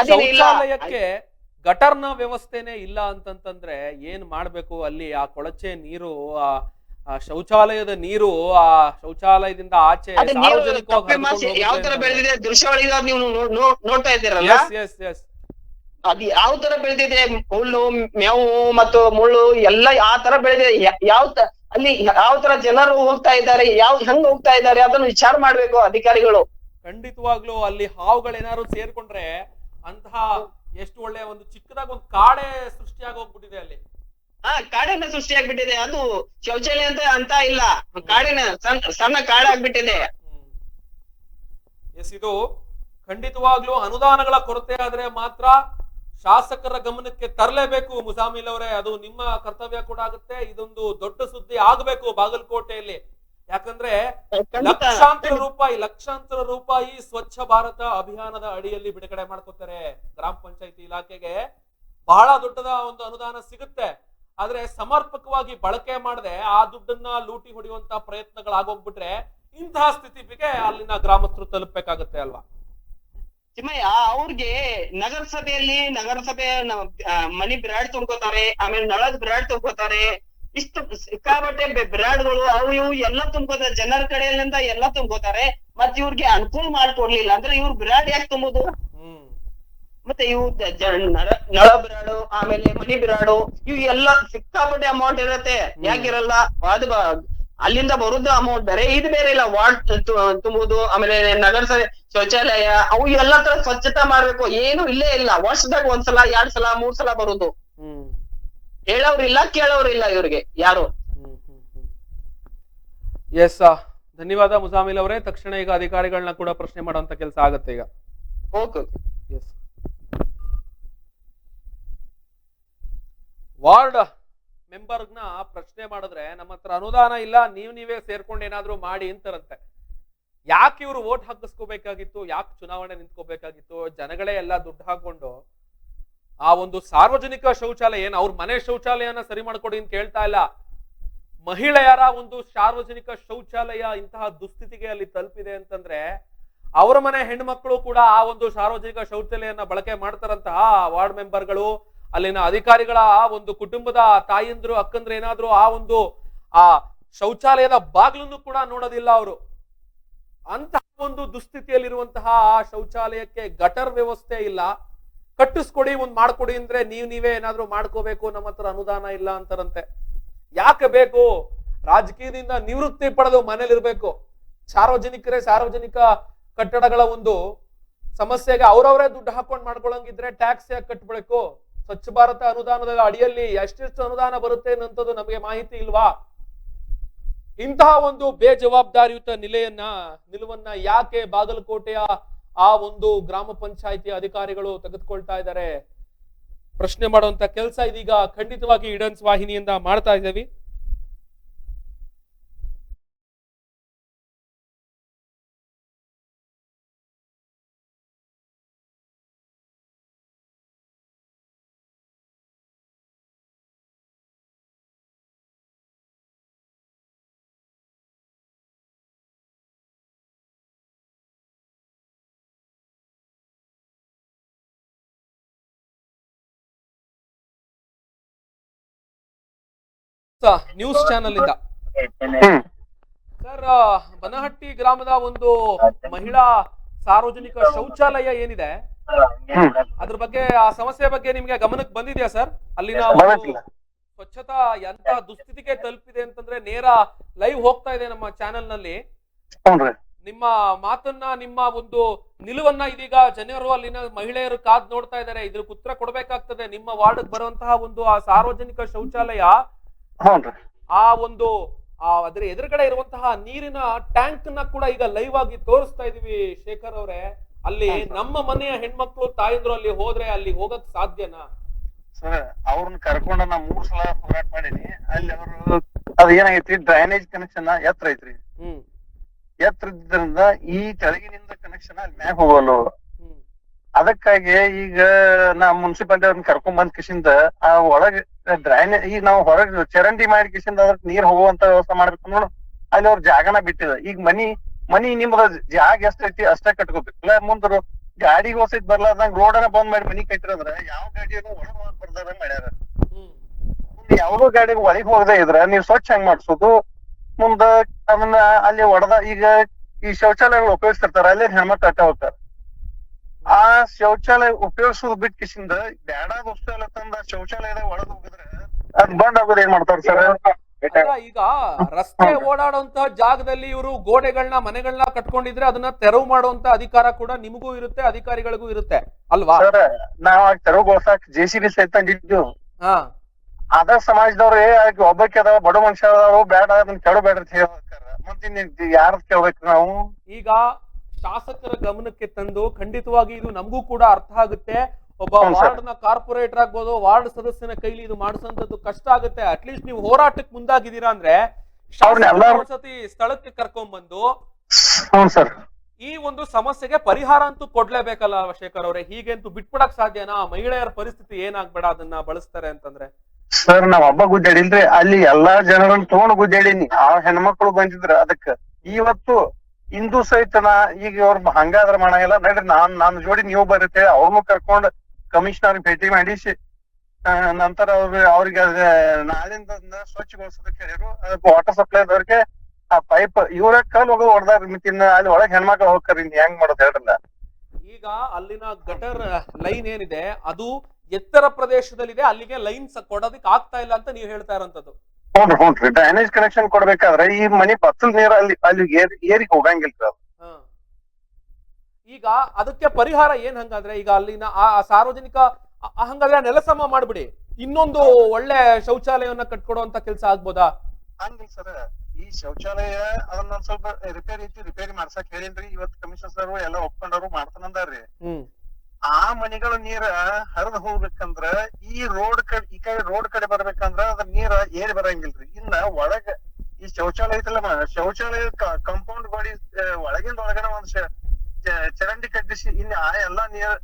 ಶೌಚಾಲಯಕ್ಕೆ ಗಟರ್ನ ವ್ಯವಸ್ಥೆನೆ ಇಲ್ಲ ಅಂತಂತಂದ್ರೆ ಏನ್ ಮಾಡ್ಬೇಕು? ಅಲ್ಲಿ ಆ ಕೊಳಚೆ ನೀರು, ಆ ಶೌಚಾಲಯದ ನೀರು ಆ ಶೌಚಾಲಯದಿಂದ ಆಚೆ ಯಾವ ತರ ಬೆಳೆದಿದೆ ದೃಶ್ಯಾವಳಿಗ ನೀವು ನೋಡ್ತಾ ಇದ್ದೀರಲ್ಲ, ಅದು ಯಾವ ತರ ಬೆಳೆದಿದೆ, ಹುಲ್ಲು, ಮೇವು ಮತ್ತು ಮುಳ್ಳು ಎಲ್ಲ ಆ ತರ ಬೆಳೆದಿದೆ. ಅಲ್ಲಿ ಯಾವ ತರ ಜನರು ಹೋಗ್ತಾ ಇದ್ದಾರೆ, ಹೆಂಗ್ ಹೋಗ್ತಾ ಇದ್ದಾರೆ ಅದನ್ನು ವಿಚಾರ ಮಾಡ್ಬೇಕು ಅಧಿಕಾರಿಗಳು. ಖಂಡಿತವಾಗ್ಲೂ ಅಲ್ಲಿ ಹಾವುಗಳೇನಾದ್ರು ಸೇರ್ಕೊಂಡ್ರೆ ಅಂತಹ ಎಷ್ಟು ಒಳ್ಳೆ ಒಂದು ಚಿಕ್ಕದಾಗ ಒಂದು ಕಾಡೆ ಸೃಷ್ಟಿಯಾಗಿ ಹೋಗ್ಬಿಟ್ಟಿದೆ ಅಲ್ಲಿ. ಕಾಡಿನ ಸೃಷ್ಟಿಯಾಗ್ಬಿಟ್ಟಿದೆ. ಅದು ಶೌಚಾಲಯ ಅಂತ ಇಲ್ಲ, ಕಾಡಿನ ಸಣ್ಣ ಕಾಡ ಆಗ್ಬಿಟ್ಟಿದೆ. ಎಸ್, ಇದು ಖಂಡಿತವಾಗ್ಲೂ ಅನುದಾನಗಳ ಕೊರತೆ ಆದ್ರೆ ಮಾತ್ರ ಶಾಸಕರ ಗಮನಕ್ಕೆ ತರಲೇಬೇಕು ಮುಜಾಮಿಲ್ ಅವರೇ. ಅದು ನಿಮ್ಮ ಕರ್ತವ್ಯ ಕೂಡ ಆಗುತ್ತೆ. ಇದೊಂದು ದೊಡ್ಡ ಸುದ್ದಿ ಆಗ್ಬೇಕು ಬಾಗಲಕೋಟೆಯಲ್ಲಿ. ಯಾಕಂದ್ರೆ ಲಕ್ಷಾಂತರ ರೂಪಾಯಿ ಸ್ವಚ್ಛ ಭಾರತ ಅಭಿಯಾನದ ಅಡಿಯಲ್ಲಿ ಬಿಡುಗಡೆ ಮಾಡ್ಕೋತಾರೆ. ಗ್ರಾಮ ಪಂಚಾಯತಿ ಇಲಾಖೆಗೆ ಬಹಳ ದೊಡ್ಡದ ಒಂದು ಅನುದಾನ ಸಿಗುತ್ತೆ. ಆದ್ರೆ ಸಮರ್ಪಕವಾಗಿ ಬಳಕೆ ಮಾಡದೆ ಆ ದುಡ್ಡನ್ನ ಲೂಟಿ ಹೊಡೆಯುವಂತ ಪ್ರಯತ್ನಗಳಾಗೋಗ್ಬಿಟ್ರೆ ಇಂತಹ ಸ್ಥಿತಿಗೆ ಅಲ್ಲಿನ ಗ್ರಾಮಸ್ಥರು ತಲುಪಬೇಕಾಗತ್ತೆ ಅಲ್ವಾ? ಚಿಮ್ಮಯ್ಯ, ಅವ್ರಿಗೆ ನಗರಸಭೆ ಮನಿ ಬಿರಾಡ್ ತುಂಬ್ಕೋತಾರೆ, ಆಮೇಲೆ ನಳದ ಬಿರಾಡ್ ತುಂಬ್ಕೋತಾರೆ, ಇಷ್ಟು ಸಿಕ್ಕಾಬಟ್ಟೆ ಬಿರಾಡ್ಗಳು ಅವು ಇವು ಎಲ್ಲ ತುಂಬ್ಕೋತಾರೆ. ಜನರ ಕಡೆಯಿಂದ ಎಲ್ಲ ತುಂಬ್ಕೋತಾರೆ. ಮತ್ ಇವ್ರಿಗೆ ಅನುಕೂಲ ಮಾಡ್ಕೊಡ್ಲಿಲ್ಲ ಅಂದ್ರೆ ಇವ್ರ ಬಿರಾಡ್ ಯಾಕೆ ತುಂಬೋದು? ಮತ್ತೆ ಇವು ನಳ ಬಿರಾಡು, ಆಮೇಲೆ ಮನಿ ಬಿರಾಡು, ಇವು ಎಲ್ಲ ಸಿಕ್ಕಾಪಟ್ಟೆ ಅಮೌಂಟ್ ಇರತ್ತೆ. ಯಾಕಿರಲ್ಲ? ಅದು ಅಲ್ಲಿಂದ ಬರುದು ಅಮೌಂಟ್ ಬೇರೆ ಇದು ಬೇರೆ ಇಲ್ಲ. ವಾರ್ಡ್ ತುಂಬುದು, ಆಮೇಲೆ ನಗರಸಭೆ ಶೌಚಾಲಯ ಅವು ಎಲ್ಲಾ ತರ ಸ್ವಚ್ಛತಾ ಮಾಡ್ಬೇಕು. ಏನು ಇಲ್ಲೇ ಇಲ್ಲ. ವರ್ಷದಾಗ ಒಂದ್ಸಲ 2 ಸಲ 3 ಸಲ ಬರುದು. ಹೇಳೋರಿಲ್ಲ ಕೇಳೋರಿಲ್ಲ ಇವ್ರಿಗೆ ಯಾರು. ಎಸ್, ಧನ್ಯವಾದ ಮುಜಾಮಿಲ್ ಅವರೇ. ತಕ್ಷಣ ಈಗ ಅಧಿಕಾರಿಗಳನ್ನ ಕೂಡ ಪ್ರಶ್ನೆ ಮಾಡುವಂತ ಕೆಲಸ ಆಗುತ್ತೆ ಈಗ. ಓಕೆ. ಎಸ್, ವಾರ್ಡ್ ಮೆಂಬರ್ನ ಪ್ರಶ್ನೆ ಮಾಡಿದ್ರೆ ನಮ್ಮ ಹತ್ರ ಅನುದಾನ ಇಲ್ಲ, ನೀವೇ ಸೇರ್ಕೊಂಡು ಏನಾದ್ರು ಮಾಡಿ ಅಂತಾರಂತೆ. ಯಾಕೆ ಇವರು ವೋಟ್ ಹಾಕಿಸ್ಕೋಬೇಕಾಗಿತ್ತು? ಯಾಕೆ ಚುನಾವಣೆ ನಿಂತ್ಕೋಬೇಕಾಗಿತ್ತು? ಜನಗಳೇ ಎಲ್ಲ ದುಡ್ಡು ಹಾಕೊಂಡು ಆ ಒಂದು ಸಾರ್ವಜನಿಕ ಶೌಚಾಲಯ ಏನ್ ಅವ್ರ ಮನೆ ಶೌಚಾಲಯನ ಸರಿ ಮಾಡ್ಕೊಡಿ ಅಂತ ಕೇಳ್ತಾ ಇಲ್ಲ. ಮಹಿಳೆಯರ ಒಂದು ಸಾರ್ವಜನಿಕ ಶೌಚಾಲಯ ಇಂತಹ ದುಸ್ಥಿತಿಗೆ ಅಲ್ಲಿ ತಲುಪಿದೆ ಅಂತಂದ್ರೆ ಅವರ ಮನೆ ಹೆಣ್ಮಕ್ಳು ಕೂಡ ಆ ಒಂದು ಸಾರ್ವಜನಿಕ ಶೌಚಾಲಯನ ಬಳಕೆ ಮಾಡ್ತಾರಂತಹ ವಾರ್ಡ್ ಮೆಂಬರ್ಗಳು, ಅಲ್ಲಿನ ಅಧಿಕಾರಿಗಳ ಒಂದು ಕುಟುಂಬದ ತಾಯಂದ್ರು ಅಕ್ಕಂದ್ರು ಏನಾದ್ರು ಆ ಶೌಚಾಲಯದ ಬಾಗ್ಲನ್ನು ಕೂಡ ನೋಡೋದಿಲ್ಲ ಅವರು. ಅಂತಹ ಒಂದು ದುಸ್ಥಿತಿಯಲ್ಲಿರುವಂತಹ ಆ ಶೌಚಾಲಯಕ್ಕೆ ಗಟರ್ ವ್ಯವಸ್ಥೆ ಇಲ್ಲ. ಕಟ್ಟಿಸ್ಕೊಡಿ, ಮಾಡ್ಕೊಡಿ ಅಂದ್ರೆ ನೀವೇ ಏನಾದ್ರು ಮಾಡ್ಕೋಬೇಕು, ನಮ್ಮ ಹತ್ರ ಅನುದಾನ ಇಲ್ಲ ಅಂತಾರಂತೆ. ಯಾಕೆ ಬೇಕು? ರಾಜಕೀಯದಿಂದ ನಿವೃತ್ತಿ ಪಡೆದು ಮನೇಲಿರ್ಬೇಕು. ಸಾರ್ವಜನಿಕ ಕಟ್ಟಡಗಳ ಒಂದು ಸಮಸ್ಯೆಗೆ ಅವ್ರವರೇ ದುಡ್ಡು ಹಾಕೊಂಡು ಮಾಡ್ಕೊಳಂಗಿದ್ರೆ ಟ್ಯಾಕ್ಸ್ ಯಾಕೆ ಕಟ್ಬೇಕು? ಸ್ವಚ್ಛ ಭಾರತ ಅನುದಾನದ ಅಡಿಯಲ್ಲಿ ಎಷ್ಟೆಷ್ಟು ಅನುದಾನ ಬರುತ್ತೆ ಅನ್ನೋದು ನಮಗೆ ಮಾಹಿತಿ ಇಲ್ವಾ? ಇಂತಹ ಒಂದು ಬೇಜವಾಬ್ದಾರಿಯುತ ನಿಲುವನ್ನ ಯಾಕೆ ಬಾಗಲಕೋಟೆಯ ಆ ಒಂದು ಗ್ರಾಮ ಪಂಚಾಯಿತಿ ಅಧಿಕಾರಿಗಳು ತೆಗೆದುಕೊಳ್ತಾ ಇದ್ದಾರೆ? ಪ್ರಶ್ನೆ ಮಾಡುವಂತ ಕೆಲಸ ಇದೀಗ ಖಂಡಿತವಾಗಿ ಇಡನ್ಸ್ ವಾಹಿನಿಯಿಂದ ಮಾಡ್ತಾ ಇದ್ದೀವಿ. ನ್ಯೂಸ್ ಚಾನೆಲ್ ಇಂದ ಸರ್, ಬನಹಟ್ಟಿ ಗ್ರಾಮದ ಒಂದು ಮಹಿಳಾ ಸಾರ್ವಜನಿಕ ಶೌಚಾಲಯ ಏನಿದೆ ಅದ್ರ ಬಗ್ಗೆ, ಆ ಸಮಸ್ಯೆ ಬಗ್ಗೆ ನಿಮ್ಗೆ ಗಮನಕ್ಕೆ ಬಂದಿದ್ಯಾ ಸರ್? ಅಲ್ಲಿನ ಸ್ವಚ್ಛತಾ ಎಂತ ದುಸ್ಥಿತಿಗೆ ತಲುಪಿದೆ ಅಂತಂದ್ರೆ ನೇರ ಲೈವ್ ಹೋಗ್ತಾ ಇದೆ ನಮ್ಮ ಚಾನೆಲ್ ನಲ್ಲಿ. ನಿಮ್ಮ ಮಾತನ್ನ, ನಿಮ್ಮ ಒಂದು ನಿಲುವನ್ನ ಇದೀಗ ಜನರು, ಅಲ್ಲಿನ ಮಹಿಳೆಯರು ಕಾದ್ ನೋಡ್ತಾ ಇದ್ದಾರೆ. ಇದಕ್ಕೆ ಉತ್ತರ ಕೊಡ್ಬೇಕಾಗ್ತದೆ. ನಿಮ್ಮ ವಾರ್ಡ್ ಬರುವಂತಹ ಒಂದು ಆ ಸಾರ್ವಜನಿಕ ಶೌಚಾಲಯ, ಆ ಒಂದು ಅದ್ರ ಎದುರುಗಡೆ ಇರುವಂತಹ ನೀರಿನ ಟ್ಯಾಂಕ್ ನ ಕೂಡ ಈಗ ಲೈವ್ ಆಗಿ ತೋರಿಸ್ತಾ ಇದೀವಿ ಶೇಖರ್ ಅವರೇ. ಅಲ್ಲಿ ನಮ್ಮ ಮನೆಯ ಹೆಣ್ಮಕ್ಳು ತಾಯಂದ್ರು ಅಲ್ಲಿ ಹೋದ್ರೆ ಅಲ್ಲಿ ಹೋಗಕ್ ಸಾಧ್ಯನಾ ಸರ್? ಅವ್ರನ್ನ ಕರ್ಕೊಂಡ ನಾ 3 ಸಲ ಹೋರಾಟ ಮಾಡೀನಿ. ಅಲ್ಲಿ ಅವರು ಅದ್ ಏನಾಗೈತಿ, ಡ್ರೈನೇಜ್ ಕನೆಕ್ಷನ್ ಎತ್ತರ ಐತ್ರಿ. ಎತ್ತರ ಇದ್ರಿಂದ ಈ ಕೆಳಗಿನಿಂದ ಕನೆಕ್ಷನ್ ಅಲ್ಲಿ ಮ್ಯಾಗ ಹೋಗಲ್ಲ. ಅದಕ್ಕಾಗಿ ಈಗ ನಾ ಮುನ್ಸಿಪಾಲಿಟಿ ಅವ್ರನ್ನ ಕರ್ಕೊಂಡ್ ಬಂದ್ ಕಿಶಿಂದ ಆ ಒಳಗ್ ಡ್ರೈನೇಜ್, ಈಗ ನಾವು ಹೊರಗ್ ಚರಂಡಿ ಮಾಡಿ ಕಿಶಿಂದ ಅದಕ್ಕೆ ನೀರ್ ಹೋಗುವಂತ ವ್ಯವಸ್ಥೆ ಮಾಡ್ಬೇಕು ನೋಡು. ಅಲ್ಲಿ ಅವ್ರ ಜಾಗನ ಬಿಟ್ಟಿದ. ಈಗ ಮನಿ ನಿಮ್ದ ಜಾಗ ಎಷ್ಟೈತಿ ಅಷ್ಟೇ ಕಟ್ಕೋಬೇಕಲ್ಲ. ಮುಂದ್ರ ಗಾಡಿಗೆ ಹೋಸೈತ್ ಬರ್ಲಾರ್ದಂಗ ರೋಡನ್ನ ಬಂದ್ ಮಾಡಿ ಮನಿ ಕಟ್ಟಿರಂದ್ರ ಯಾವ ಗಾಡಿಯನ್ನು ಒಳಗ್ ಹೋಗಕ್ ಬರ್ದಾರ ಮಾಡ್ಯಾರ. ಯಾವ್ದೋ ಗಾಡಿಗೆ ಒಳಗ್ ಹೋಗದೆ ಇದ್ರ ನೀವ್ ಸ್ವಚ್ಛ ಹೆಂಗ್ ಮಾಡ್ಸೋದು? ಮುಂದ ಅದನ್ನ ಅಲ್ಲಿ ಈಗ ಈ ಶೌಚಾಲಯಗಳು ಉಪಯೋಗಿಸ್ತಿರ್ತಾರ, ಅಲ್ಲೇ ಹೆಣ್ಮಕ್ಳು ಅಟ್ಟ ಹೋಗ್ತಾರ. ಆ ಶೌಚಾಲಯ ಉಪಯೋಗಿಸೋದು ಬಿಟ್ಟು ಕಿಸಿಂದ ಬ್ಯಾಡಾದ ವಸ್ತು ಎಲ್ಲ ತಂದ ಶೌಚಾಲಯದಾಗ ಒಳಗ್ ಹೋಗಿದ್ರೆ ಅದ್ ಬಂದ್ ಆಗೋದು ಏನ್ ಮಾಡ್ತಾರ ಸರ್? ಈಗ ರಸ್ತೆ ಓಡಾಡುವಂತ ಜಾಗದಲ್ಲಿ ಇವರು ಗೋಡೆಗಳನ್ನ, ಮನೆಗಳನ್ನ ಕಟ್ಕೊಂಡಿದ್ರೆ ಅದನ್ನ ತೆರವು ಮಾಡುವಂತ ಅಧಿಕಾರ ಕೂಡ ನಿಮಗೂ ಇರುತ್ತೆ, ಅಧಿಕಾರಿಗಳಿಗೂ ಇರುತ್ತೆ ಅಲ್ವಾ? ಸರ್, ನಾವ್ ತೆರವುಗೊಳ್ಸಾಕ್ JCB ಸಹಿತ ತಂದಿದ್ವಿ. ಅದ ಸಮಾಜದವ್ರು ಒಬ್ಬಕ್ಕೆ ಅದಾವ, ಬಡ ಮನುಷ್ಯ ಅದಾವ, ಬೇಡ ಅದನ್ನ ಕೆಡಬೇಡ ಅಂತ ಹೇಳ್ತಾರ. ಮತ್ತೆ ಯಾರ ಕೇಳ್ಬೇಕು ನಾವು? ಈಗ ಶಾಸಕರ ಗಮನಕ್ಕೆ ತಂದು ಖಂಡಿತವಾಗಿ ಇದು ನಮಗೂ ಕೂಡ ಅರ್ಥ ಆಗುತ್ತೆ. ಒಬ್ಬ ವಾರ್ಡ್ ನ ಕಾರ್ಪೊರೇಟರ್ ಆಗ್ಬೋದು, ವಾರ್ಡ್ ಸದಸ್ಯನ ಕೈಲಿ ಇದು ಮಾಡಿಸಂತದ್ದು ಕಷ್ಟ ಆಗುತ್ತೆ. ಅಟ್ಲೀಸ್ಟ್ ನೀವು ಹೋರಾಟಕ್ಕೆ ಮುಂದಾಗಿದ್ದೀರಾ ಅಂದ್ರೆ ಸತಿ ಸ್ಥಳಕ್ಕೆ ಕರ್ಕೊಂಡ್ ಬಂದು ಈ ಒಂದು ಸಮಸ್ಯೆಗೆ ಪರಿಹಾರ ಅಂತೂ ಕೊಡ್ಲೇಬೇಕಲ್ಲ ಶೇಖರ್ ಅವ್ರೆ. ಹೀಗೆ ಅಂತೂ ಬಿಟ್ಬಿಡಕ್ ಸಾಧ್ಯನಾ? ಮಹಿಳೆಯರ ಪರಿಸ್ಥಿತಿ ಏನಾಗ್ಬೇಡ ಅದನ್ನ ಬಳಸ್ತಾರೆ ಅಂತಂದ್ರೆ. ಸರ್, ನಾವ್ ಹಬ್ಬ ಗುದ್ದಾಡಿಲ್ರಿ, ಅಲ್ಲಿ ಎಲ್ಲಾ ಜನರನ್ನ ತಗೊಂಡ್ ಗುದ್ದಾಡೀನಿ. ಆ ಹೆಣ್ಮಕ್ಳು ಬಂದಿದ್ರ ಅದಕ್ಕ. ಇವತ್ತು ಇಂದು ಸಹಿತ ಈಗ ಅವ್ರ ಹಂಗಾದ್ರ ಮಾಡಂಗಿಲ್ಲ, ನಡ್ರಿ ನಾನ್ ಜೋಡಿ ನೀವು ಬರುತ್ತೆ ಅವ್ರನ್ನು ಕರ್ಕೊಂಡ್ ಕಮಿಷನರ್ ಭೇಟಿ ಮಾಡಿಸಿ ನಂತರ ಅವ್ರಿಗೆ ನಾಳಿಂದ ಸ್ವಚ್ಛಗೊಳಿಸೋದಕ್ಕೆ ಹೇಳಿರು. ವಾಟರ್ ಸಪ್ಲೈ ಅದವ್ರಿಗೆ ಆ ಪೈಪ್ ಇವ್ರ ಕಲ್ ಹೋಗೋದು ಹೊಡೆದಾರ. ಮಿತಿನ ಅಲ್ಲಿ ಒಳಗ್ ಹೆಣ್ಮಕ್ಳು ಹೋಗ್ತಾರ, ಹೆಂಗ್ ಮಾಡೋದು ಹೇಳ್ರಲ್ಲ. ಈಗ ಅಲ್ಲಿನ ಗಟರ್ ಲೈನ್ ಏನಿದೆ ಅದು ಎತ್ತರ ಪ್ರದೇಶದಲ್ಲಿದೆ, ಅಲ್ಲಿಗೆ ಲೈನ್ ಕೊಡೋದಕ್ಕೆ ಆಗ್ತಾ ಇಲ್ಲ ಅಂತ ನೀವು ಹೇಳ್ತಾ ಇರೋಂಥದ್ದು. ಹ್ಞೂನ್ರಿ ಡ್ರೈನೇಜ್ ಕನೆಕ್ಷನ್ ಕೊಡ್ಬೇಕಾದ್ರೆ ಈ ಮನಿ ಬತ್ತಲ್ ನೀರ್ ಅಲ್ಲಿ ಏರಿಗೆ ಹೋಗಂಗಿಲ್ರಿ ಅದು. ಈಗ ಅದಕ್ಕೆ ಪರಿಹಾರ ಏನ್ ಹಂಗಾದ್ರೆ? ಈಗ ಅಲ್ಲಿನ ಆ ಸಾರ್ವಜನಿಕ ಹಂಗಾದ್ರೆ ನೆಲಸಮ ಮಾಡ್ಬಿಡಿ, ಇನ್ನೊಂದು ಒಳ್ಳೆ ಶೌಚಾಲಯವನ್ನ ಕಟ್ಕೊಡುವಂತ ಕೆಲಸ ಆಗ್ಬೋದಾ? ಹಂಗಿಲ್ಲ ಸರ್, ಈ ಶೌಚಾಲಯ ಅದನ್ನ ಸ್ವಲ್ಪ ರಿಪೇರಿ ಮಾಡ್ಸಕ್ ಹೇಳಿನ್ರಿ. ಇವತ್ತು ಕಮಿಷನರ್ ಸರ್ ಎಲ್ಲ ಒಪ್ಕೊಂಡವ್ರು ಮಾಡ್ತಾನಂದಾರ್ರಿ. ಆ ಮನಿಗಳ ನೀರ ಹರಿದು ಹೋಗ್ಬೇಕಂದ್ರ ಈ ರೋಡ್ ಕಡೆ ಬರ್ಬೇಕಂದ್ರ ಅದ್ರ ನೀರ ಏರಿ ಬರಂಗಿಲ್ರಿ. ಇನ್ನ ಒಳಗ ಈ ಶೌಚಾಲಯ ಐತಲ್ಲ, ಶೌಚಾಲಯ ಕಾಂಪೌಂಡ್ ಗಾಡಿ ಒಳಗಿಂದ ಒಳಗಡೆ ಒಂದ್ ಚರಂಡಿ ಕಟ್ಟಿಸಿ ಇನ್ನು ಆ ಎಲ್ಲಾ ನೀರ್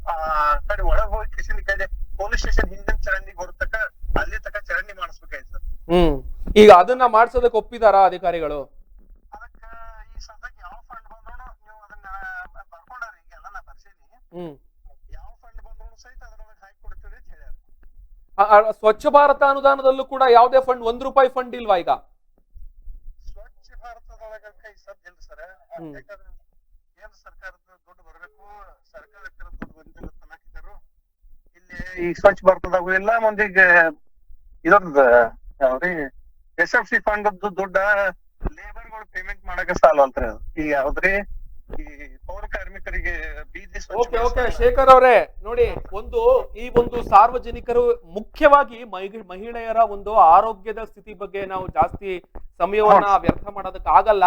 ಕಡೆ ಒಳಗ್ ಹೋಗಿ ಕಿಶನ್ ಕಡೆ ಪೊಲೀಸ್ ಸ್ಟೇಷನ್ ಹಿಂದಿನ ಚರಂಡಿಗೆ ಹೊರತಕ್ಕ ಅಲ್ಲಿ ತಕ ಚರಂಡಿ ಮಾಡಿಸ್ಬೇಕಾಯ್ತು ಸರ್. ಈಗ ಅದನ್ನ ಮಾಡ್ಸೋದಕ್ಕೆ ಒಪ್ಪಿದಾರ ಅಧಿಕಾರಿಗಳು? ಅದಕ್ಕ ಈ ಸದ್ಯಕ್ಕೆ ಯಾವ ಫಂಡ್ ಬಂದ್ರು ನೀವು ಅದನ್ನ ಬರ್ಕೊಂಡ್ರಿ, ಈಗ ಎಲ್ಲ ನಾ ಬರ್ಸೀನಿ. ಯಾವ ಫಂಡ್ ಬಂದ್ರು ಸಹಿತ ಅದ್ರೊಳಗೆ ಹಾಕಿ ಕೊಡ್ತೀವಿ ಅಂತ ಹೇಳ್ಯಾರ. ಸ್ವಚ್ಛ ಭಾರತ ಅನುದಾನದಲ್ಲೂ ಕೂಡ ಯಾವುದೇ ಫಂಡ್ ₹1 ಫಂಡ್ ಇಲ್ವಾ? ಈಗ ಸ್ವಚ್ಛ ಭಾರತದೊಳಗ ಕೈ ಸದ್ದಿಲ್ಲ ಸರ್. ಯಾಕಂದ್ರೆ ಕೇಂದ್ರ ಸರ್ಕಾರದ ದುಡ್ಡು ಬರ್ಬೇಕು, ಸರ್ಕಾರಕ್ಕೆ ದುಡ್ಡು ಬಂದಿಲ್ಲ ತನಕಿದ್ರು. ಇಲ್ಲಿ ಈ ಸ್ವಚ್ಛ ಭಾರತದಾಗ ಎಲ್ಲ ಮಂದಿಗೆ ಇದೊಂದು ಯಾವ್ರಿ SFC ಫಂಡ್ ದುಡ್ಡ ಲೇಬರ್ಗಳು ಪೇಮೆಂಟ್ ಮಾಡಕ ಸಾಲವಲ್ತ್ರಿ. ಈಗ ಯಾವ್ದ್ರಿ ಈ ಪೌರ ಕಾರ್ಮಿಕರಿಗೆ ಬೀದಿ ಓಕೆ ಶೇಖರ್ ಅವರೇ, ನೋಡಿ, ಈ ಒಂದು ಸಾರ್ವಜನಿಕರು ಮುಖ್ಯವಾಗಿ ಮಹಿಳೆಯರ ಒಂದು ಆರೋಗ್ಯದ ಸ್ಥಿತಿ ಬಗ್ಗೆ ನಾವು ಜಾಸ್ತಿ ಸಮಯವನ್ನ ವ್ಯರ್ಥ ಮಾಡೋದಕ್ಕೆ ಆಗಲ್ಲ.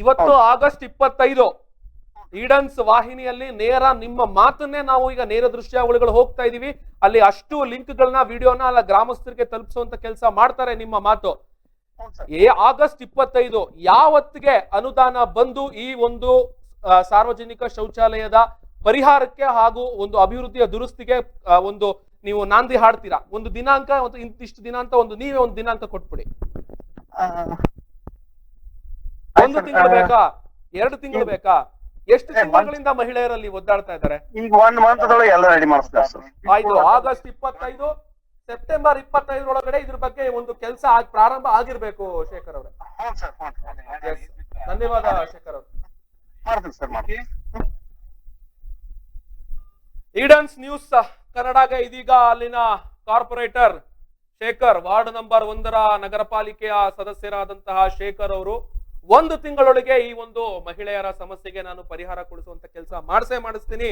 ಇವತ್ತು ಆಗಸ್ಟ್ 25 ಈಡನ್ಸ್ ವಾಹಿನಿಯಲ್ಲಿ ನೇರ ನಿಮ್ಮ ಮಾತನ್ನೇ ನಾವು ಈಗ ನೇರ ದೃಶ್ಯಾವಳಿಗಳು ಹೋಗ್ತಾ ಇದೀವಿ. ಅಲ್ಲಿ ಅಷ್ಟು ಲಿಂಕ್ಗಳನ್ನ ವಿಡಿಯೋನ ಅಲ್ಲ ಗ್ರಾಮಸ್ಥರಿಗೆ ತಲುಪಿಸುವಂತ ಕೆಲಸ ಮಾಡ್ತಾರೆ. ನಿಮ್ಮ ಮಾತು ಆಗಸ್ಟ್ 25 ಯಾವತ್ತಿಗೆ ಅನುದಾನ ಬಂದು ಈ ಒಂದು ಸಾರ್ವಜನಿಕ ಶೌಚಾಲಯದ ಪರಿಹಾರಕ್ಕೆ ಹಾಗೂ ಒಂದು ಅಭಿವೃದ್ಧಿಯ ದುರಸ್ತಿಗೆ ಒಂದು ನೀವು ನಾಂದಿ ಹಾಡ್ತೀರಾ? ಒಂದು ದಿನಾಂಕ, ಇಂತಿಷ್ಟು ದಿನ ಅಂತ ನೀವೇ ಒಂದು ದಿನಾಂಕ ಕೊಟ್ಬಿಡಿ. 1 ತಿಂಗಳು ಬೇಕಾ? 2 ತಿಂಗಳು ಬೇಕಾ? ಎಷ್ಟು ತಿಂಗಳಿಂದ ಮಹಿಳೆಯರಲ್ಲಿ ಒದ್ದಾಡ್ತಾ ಇದ್ದಾರೆ? ಈಗ 1 ಮಂತ್ ಒಳಗೆ ಎಲ್ಲ ರೆಡಿ ಮಾಡಿಸ್ತಾರೆ. ಆಯ್ತು, ಆಗಸ್ಟ್ 25 ಸೆಪ್ಟೆಂಬರ್ 25 ಇದ್ರ ಬಗ್ಗೆ ಒಂದು ಕೆಲಸ ಪ್ರಾರಂಭ ಆಗಿರ್ಬೇಕು ಶೇಖರ್ ಅವರೇ. ಧನ್ಯವಾದ ಶೇಖರ್ ಅವರು. ಈಡನ್ಸ್ ನ್ಯೂಸ್ ಕನ್ನಡಗೆ ಇದೀಗ ಅಲ್ಲಿನ ಕಾರ್ಪೊರೇಟರ್ ಶೇಖರ್, ವಾರ್ಡ್ ನಂಬರ್ 1 ನಗರ ಪಾಲಿಕೆಯ ಸದಸ್ಯರಾದಂತಹ ಶೇಖರ್ ಅವರು 1 ತಿಂಗಳೊಳಗೆ ಈ ಒಂದು ಮಹಿಳೆಯರ ಸಮಸ್ಯೆಗೆ ನಾನು ಪರಿಹಾರ ಕೊಡಿಸುವಂತ ಕೆಲಸ ಮಾಡಿಸ್ತೀನಿ.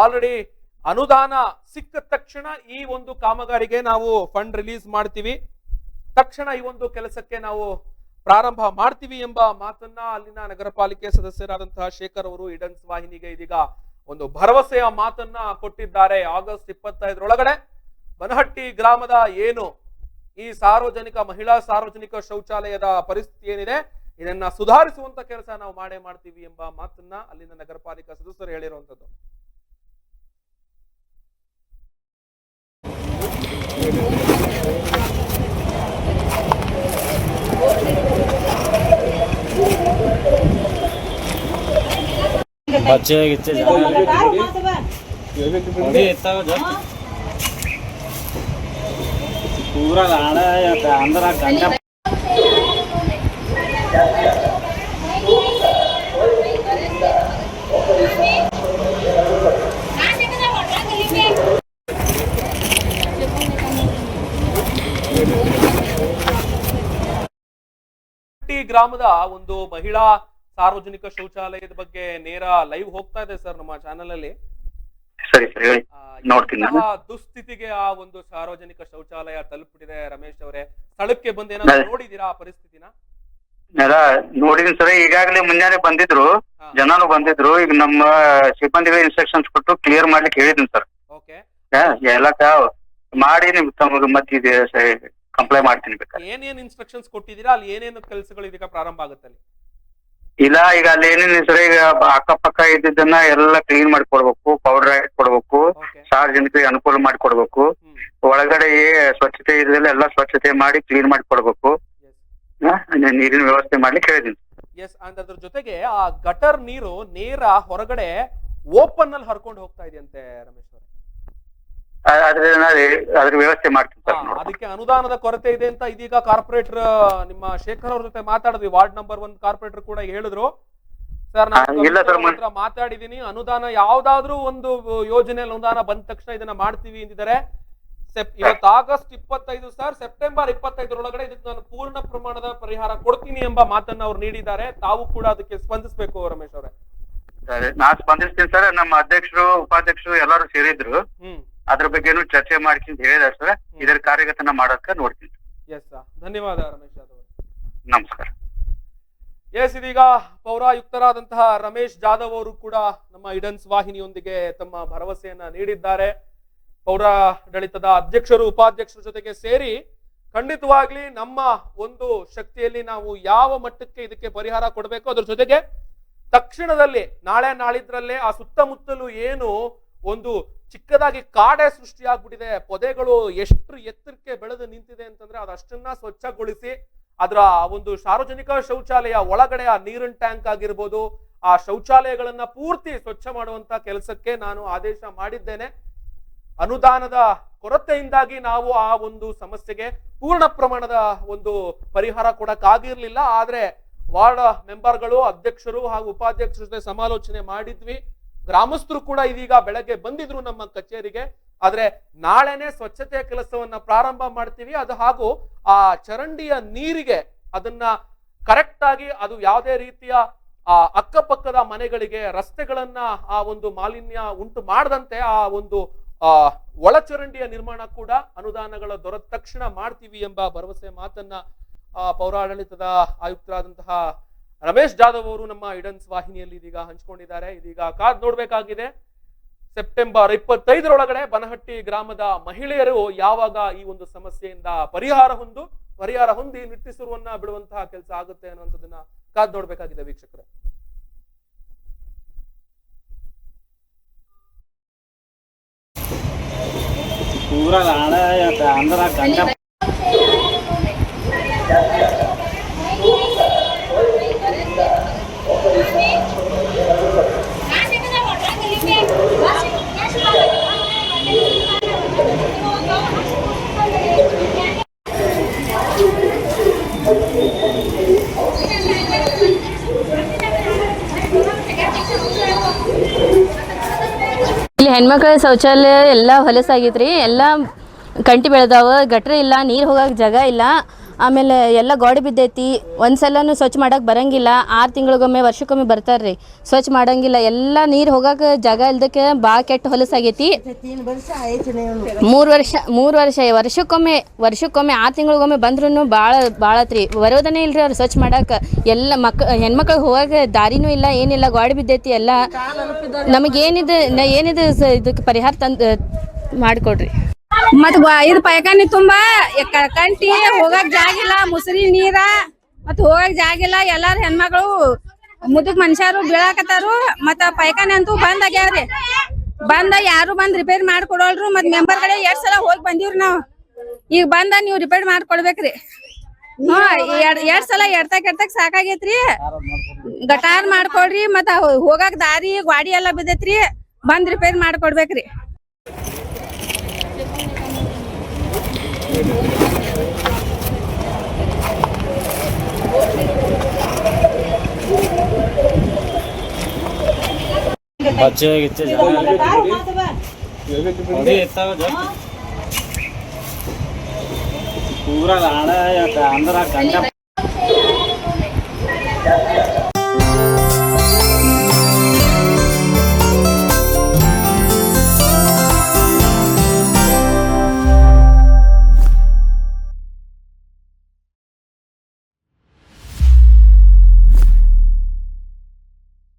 ಆಲ್ರೆಡಿ ಅನುದಾನ ಸಿಕ್ಕ ತಕ್ಷಣ ಈ ಒಂದು ಕಾಮಗಾರಿಗೆ ನಾವು ಫಂಡ್ ರಿಲೀಸ್ ಮಾಡ್ತೀವಿ, ತಕ್ಷಣ ಈ ಒಂದು ಕೆಲಸಕ್ಕೆ ನಾವು ಪ್ರಾರಂಭ ಮಾಡ್ತೀವಿ ಎಂಬ ಮಾತನ್ನ ಅಲ್ಲಿನ ನಗರ ಪಾಲಿಕೆ ಸದಸ್ಯರಾದಂತಹ ಶೇಖರ್ ಅವರು ಈಡನ್ಸ್ ವಾಹಿನಿಗೆ ಇದೀಗ ಒಂದು ಭರವಸೆಯ ಮಾತನ್ನ ಕೊಟ್ಟಿದ್ದಾರೆ. ಆಗಸ್ಟ್ 25 ಬನಹಟ್ಟಿ ಗ್ರಾಮದ ಏನು ಈ ಮಹಿಳಾ ಸಾರ್ವಜನಿಕ ಶೌಚಾಲಯದ ಪರಿಸ್ಥಿತಿ ಏನಿದೆ ಇದನ್ನ ಸುಧಾರಿಸುವಂತ ಕೆಲಸ ನಾವು ಮಾಡ್ತೀವಿ ಎಂಬ ಮಾತನ್ನ ಅಲ್ಲಿನ ನಗರ ಪಾಲಿಕಾ ಸದಸ್ಯರು ಹೇಳಿರುವಂತದ್ದು. बच्चे गिच्चे पूरा गाड़ा अंदर गंडा ಗ್ರಾಮದ ಒಂದು ಮಹಿಳಾ ಸಾರ್ವಜನಿಕ ಶೌಚಾಲಯದ ಬಗ್ಗೆ ನೇರ ಲೈವ್ ಹೋಗ್ತಾ ಇದೆ ಸರ್ ನಮ್ಮ ಚಾನೆಲ್ ಅಲ್ಲಿ. ಸರಿ ಸರಿ ನೋಡ್ತೀನಿ. ದುಸ್ಥಿತಿಗೆ ಆ ಒಂದು ಸಾರ್ವಜನಿಕ ಶೌಚಾಲಯ ತಲುಪಿದೆ. ರಮೇಶ್ ಅವರೇ, ಸ್ಥಳಕ್ಕೆ ಬಂದು ಏನಾದ್ರು ನೋಡಿದೀರಾ ಆ ಪರಿಸ್ಥಿತಿನ? ನೋಡಿದೀನಿ ಸರ್, ಈಗಾಗಲೇ ಮುಂಜಾನೆ ಬಂದಿದ್ರು, ಜನನು ಬಂದಿದ್ರು. ಈಗ ನಮ್ಮ ಸಿಬ್ಬಂದಿಗಳ ಇನ್ಸ್ಟ್ರಕ್ಷನ್ಸ್ ಕೊಟ್ಟು ಕ್ಲಿಯರ್ ಮಾಡ್ಲಿಕ್ಕೆ ಹೇಳಿದೀನಿ ಸರ್. ಓಕೆ, ಎಲ್ಲ ಮಾಡಿ ನಿಮ್ ತಮಗೆ ಮತ್ತೆ ಕಂಪ್ಲೈ ಮಾಡ್ತೀನಿ. ಬೇಕಾದ್ರೆ ಏನೇನ್ ಇನ್ಸ್ಟ್ರಕ್ಷನ್ಸ್ ಕೊಟ್ಟಿದ್ದೀರಾ? ಅಲ್ಲಿ ಏನೇನು ಕೆಲಸಗಳು ಇದೀಗ ಪ್ರಾರಂಭ ಆಗುತ್ತೆ ಅಲ್ಲಿ? ಇಲ್ಲ, ಈಗ ಅಲ್ಲಿ ಏನೇನು ಸರ್, ಈಗ ಅಕ್ಕಪಕ್ಕ ಇದ್ದನ್ನ ಎಲ್ಲ ಕ್ಲೀನ್ ಮಾಡಿ ಕೊಡ್ಬೇಕು, ಪೌಡರ್ ಹಾಕಿ ಕೊಡ್ಬೇಕು, ಸಾರ್ವಜನಿಕರಿಗೆ ಅನುಕೂಲ ಮಾಡಿ ಕೊಡ್ಬೇಕು, ಒಳಗಡೆ ಸ್ವಚ್ಛತೆ ಇದೆಲ್ಲ ಎಲ್ಲ ಸ್ವಚ್ಛತೆ ಮಾಡಿ ಕ್ಲೀನ್ ಮಾಡಿ ಕೊಡ್ಬೇಕು, ನೀರಿನ ವ್ಯವಸ್ಥೆ ಮಾಡ್ಲಿಕ್ಕೆ ಹೇಳಿದೀನಿ. ಎಸ್, ಅದ್ರ ಜೊತೆಗೆ ಆ ಗಟರ್ ನೀರು ನೇರ ಹೊರಗಡೆ ಓಪನ್ ಅಲ್ಲಿ ಹರ್ಕೊಂಡು ಹೋಗ್ತಾ ಇದೆಯಂತೆ ರಮೇಶ್ ಅವರೇ. ಅದ್ರ ವ್ಯವಸ್ಥೆ ಮಾಡ್ತೀನಿ ಸರ್. ಅದಕ್ಕೆ ಅನುದಾನದ ಕೊರತೆ ಇದೆ ಅಂತ ಇದೀಗ ಕಾರ್ಪೊರೇಟರ್ ನಿಮ್ಮ ಶೇಖರ್ ಅವ್ರ ಜೊತೆ ಮಾತಾಡಿದ್ವಿ. ವಾರ್ಡ್ ನಂಬರ್ 1 ಕಾರ್ಪೊರೇಟರ್ ಕೂಡ ಹೇಳಿದ್ರು ಸರ್, ನಾನು ಮಾತಾಡಿದೀನಿ, ಅನುದಾನ ಯಾವ್ದಾದ್ರು ಒಂದು ಯೋಜನೆಯಲ್ಲಿ ಅನುದಾನ ಬಂದ ತಕ್ಷಣ ಇದನ್ನ ಮಾಡ್ತೀವಿ ಅಂದಿದ್ದಾರೆ. ಇವತ್ತು ಆಗಸ್ಟ್ 25 ಸರ್, ಸೆಪ್ಟೆಂಬರ್ 25 ಇದಕ್ಕೆ ನಾನು ಪೂರ್ಣ ಪ್ರಮಾಣದ ಪರಿಹಾರ ಕೊಡ್ತೀನಿ ಎಂಬ ಮಾತನ್ನ ಅವ್ರು ನೀಡಿದ್ದಾರೆ. ತಾವು ಕೂಡ ಅದಕ್ಕೆ ಸ್ಪಂದಿಸಬೇಕು ರಮೇಶ್ ಅವರೇ. ಸರಿ, ನಾ ಸ್ಪಂದಿಸ್ತೀನಿ ಸರ್. ನಮ್ಮ ಅಧ್ಯಕ್ಷರು ಉಪಾಧ್ಯಕ್ಷರು ಎಲ್ಲರೂ ಸೇರಿದ್ರು, ಅದ್ರ ಬಗ್ಗೆನು ಚರ್ಚೆ ಮಾಡ್ಕೊಂಡು ಹೇಳಿದಾರೆ ಸರ್. ಇದರ ಕಾರ್ಯಗತನ ಮಾಡಕ್ಕ ನೋಡ್ತೀನಿ. ಎಸ್ ಸರ್, ಧನ್ಯವಾದ ರಮೇಶ್ ಯಾದವ್. ನಮಸ್ಕಾರ. ಎಸ್, ಇದೀಗ ಪೌರಾಯುಕ್ತರಾದಂತಹ ರಮೇಶ್ ಜಾಧವ್ ಅವರು ಕೂಡ ನಮ್ಮ ಇಡನ್ಸ್ ವಾಹಿನಿಯೊಂದಿಗೆ ತಮ್ಮ ಭರವಸೆಯನ್ನ ನೀಡಿದ್ದಾರೆ. ಪೌರಾಡಳಿತದ ಅಧ್ಯಕ್ಷರು ಉಪಾಧ್ಯಕ್ಷರ ಜೊತೆಗೆ ಸೇರಿ ಖಂಡಿತವಾಗ್ಲಿ ನಮ್ಮ ಒಂದು ಶಕ್ತಿಯಲ್ಲಿ ನಾವು ಯಾವ ಮಟ್ಟಕ್ಕೆ ಇದಕ್ಕೆ ಪರಿಹಾರ ಕೊಡಬೇಕು, ಅದ್ರ ಜೊತೆಗೆ ತಕ್ಷಣದಲ್ಲಿ ನಾಳೆ ನಾಳಿದ್ರಲ್ಲೇ ಆ ಸುತ್ತಮುತ್ತಲು ಏನು ಒಂದು ಚಿಕ್ಕದಾಗಿ ಕಾಡೆ ಸೃಷ್ಟಿಯಾಗ್ಬಿಟ್ಟಿದೆ, ಪೊದೆಗಳು ಎಷ್ಟು ಎತ್ತರಕ್ಕೆ ಬೆಳೆದು ನಿಂತಿದೆ ಅಂತಂದ್ರೆ ಅದಷ್ಟನ್ನ ಸ್ವಚ್ಛಗೊಳಿಸಿ ಅದರ ಒಂದು ಸಾರ್ವಜನಿಕ ಶೌಚಾಲಯ ಒಳಗಡೆ ಆ ನೀರಿನ ಟ್ಯಾಂಕ್ ಆಗಿರ್ಬೋದು, ಆ ಶೌಚಾಲಯಗಳನ್ನ ಪೂರ್ತಿ ಸ್ವಚ್ಛ ಮಾಡುವಂತ ಕೆಲಸಕ್ಕೆ ನಾನು ಆದೇಶ ಮಾಡಿದ್ದೇನೆ. ಅನುದಾನದ ಕೊರತೆಯಿಂದಾಗಿ ನಾವು ಆ ಒಂದು ಸಮಸ್ಯೆಗೆ ಪೂರ್ಣ ಪ್ರಮಾಣದ ಒಂದು ಪರಿಹಾರ ಕೊಡಕ್ಕಾಗಿರ್ಲಿಲ್ಲ. ಆದ್ರೆ ವಾರ್ಡ್ ಮೆಂಬರ್ಗಳು, ಅಧ್ಯಕ್ಷರು ಹಾಗೂ ಉಪಾಧ್ಯಕ್ಷರ ಜೊತೆ ಸಮಾಲೋಚನೆ ಮಾಡಿದ್ವಿ. ಗ್ರಾಮಸ್ಥರು ಕೂಡ ಇದೀಗ ಬೆಳಗ್ಗೆ ಬಂದಿದ್ರು ನಮ್ಮ ಕಚೇರಿಗೆ. ಆದ್ರೆ ನಾಳೆನೆ ಸ್ವಚ್ಛತೆಯ ಕೆಲಸವನ್ನ ಪ್ರಾರಂಭ ಮಾಡ್ತೀವಿ. ಅದು ಹಾಗೂ ಆ ಚರಂಡಿಯ ನೀರಿಗೆ ಅದನ್ನ ಕರೆಕ್ಟ್ ಆಗಿ ಅದು ಯಾವುದೇ ರೀತಿಯ ಅಕ್ಕಪಕ್ಕದ ಮನೆಗಳಿಗೆ ರಸ್ತೆಗಳನ್ನ ಆ ಒಂದು ಮಾಲಿನ್ಯ ಉಂಟು ಮಾಡದಂತೆ ಆ ಒಂದು ಒಳಚರಂಡಿಯ ನಿರ್ಮಾಣ ಕೂಡ ಅನುದಾನಗಳ ದೊರೆತ ತಕ್ಷಣ ಮಾಡ್ತೀವಿ ಎಂಬ ಭರವಸೆ ಮಾತನ್ನ ಪೌರಾಡಳಿತದ ಆಯುಕ್ತರಾದಂತಹ ರಮೇಶ್ ಜಾಧವ್ ಅವರು ನಮ್ಮ ಇಡನ್ಸ್ ವಾಹಿನಿಯಲ್ಲಿ ಇದೀಗ ಹಂಚಿಕೊಂಡಿದ್ದಾರೆ. ಇದೀಗ ಕಾದ್ ನೋಡ್ಬೇಕಾಗಿದೆ, ಸೆಪ್ಟೆಂಬರ್ 25 ಬನಹಟ್ಟಿ ಗ್ರಾಮದ ಮಹಿಳೆಯರು ಯಾವಾಗ ಈ ಒಂದು ಸಮಸ್ಯೆಯಿಂದ ಪರಿಹಾರ ಹೊಂದಿ ನಿಟ್ಟುಸಿರುವನ್ನ ಬಿಡುವಂತಹ ಕೆಲಸ ಆಗುತ್ತೆ ಅನ್ನುವಂಥದ್ದನ್ನ ಕಾದ್ ನೋಡ್ಬೇಕಾಗಿದೆ ವೀಕ್ಷಕರೇ. पूरा गाड़ा अंदर गंगा ಇಲ್ಲಿ ಹೆಣ್ಮಕ್ಳ ಶೌಚಾಲಯ ಎಲ್ಲ ಹೊಲಸಾಗೈತ್ರಿ. ಎಲ್ಲ ಕಂಟಿ ಬೆಳೆದಾವ, ಗಟ್ರ ಇಲ್ಲ, ನೀರು ಹೋಗಕ್ಕೆ ಜಾಗ ಇಲ್ಲ. ಆಮೇಲೆ ಎಲ್ಲ ಗೋಡೆ ಬಿದ್ದೈತಿ. ಒಂದ್ಸಲನೂ ಸ್ವಚ್ಛ ಮಾಡಕ್ಕೆ ಬರಂಗಿಲ್ಲ. 6 ತಿಂಗಳಿಗೊಮ್ಮೆ ವರ್ಷಕ್ಕೊಮ್ಮೆ ಬರ್ತಾರ್ರಿ, ಸ್ವಚ್ಛ ಮಾಡಂಗಿಲ್ಲ. ಎಲ್ಲ ನೀರು ಹೋಗಕ್ಕೆ ಜಾಗ ಇಲ್ದಕ್ಕೆ ಭಾಳ ಕೆಟ್ಟ ಹೊಲಸಾಗೈತಿ. 3 ವರ್ಷಕ್ಕೊಮ್ಮೆ 6 ತಿಂಗಳಿಗೊಮ್ಮೆ ಬಂದ್ರೂ ಭಾಳತ್ರಿ. ಬರೋದನೇ ಇಲ್ರಿ ಅವ್ರು ಸ್ವಚ್ಛ ಮಾಡಕ್ಕೆ. ಎಲ್ಲ ಹೆಣ್ಮಕ್ಳಿಗೆ ಹೋಗಕ್ಕೆ ದಾರಿನೂ ಇಲ್ಲ, ಏನಿಲ್ಲ, ಗೋಡೆ ಬಿದ್ದೈತಿ ಎಲ್ಲ. ನಮಗೇನಿದೆ ಇದಕ್ಕೆ ಪರಿಹಾರ ತಂದು ಮಾಡಿಕೊಡ್ರಿ. ಮತ್ ಇದು ಪೈಖಾನಿ ತುಂಬಾ ಕಂಟಿ ಹೋಗಕ್ ಜಾಗಿಲ್ಲ, ಮುಸ್ರಿ ನೀರ ಮತ್ ಹೋಗಕ್ ಜಾಗಿಲ್ಲ. ಎಲ್ಲಾರು ಹೆಣ್ಮಕ್ಳು ಮುದುಕ್ ಮನುಷ್ಯರು ಬೀಳಾಕತ್ತಾರು. ಮತ್ತ ಪೈಖಾನಿ ಅಂತೂ ಬಂದ್ ಆಗ್ಯಾವ್ರಿ. ಯಾರು ಬಂದ್ ರಿಪೇರಿ ಮಾಡ್ಕೊಡೋಲ್ರು. ಮತ್ ಮೆಂಬರ್ ಕಡೆ 2 ಸಲ ಹೋಗಿ ಬಂದಿವ್ರಿ ನಾವು. ಈಗ ಬಂದ ನೀವು ರಿಪೇರಿ ಮಾಡ್ಕೊಡ್ಬೇಕ್ರಿ. 2 ಸಲ ಎಡ್ತಕ್ ಸಾಕಾಗೈತ್ರಿ. ಗಟಾರ್ ಮಾಡ್ಕೊಡ್ರಿ. ಮತ್ತ ಹೋಗಕ್ ದಾರಿ ಗಾಡಿ ಎಲ್ಲಾ ಬಿದ್ದೈತ್ರಿ. ಬಂದ್ ರಿಪೇರಿ ಮಾಡ್ಕೊಡ್ಬೇಕ್ರಿ. बच्चे पूरा गाड़ा अंदर गंगा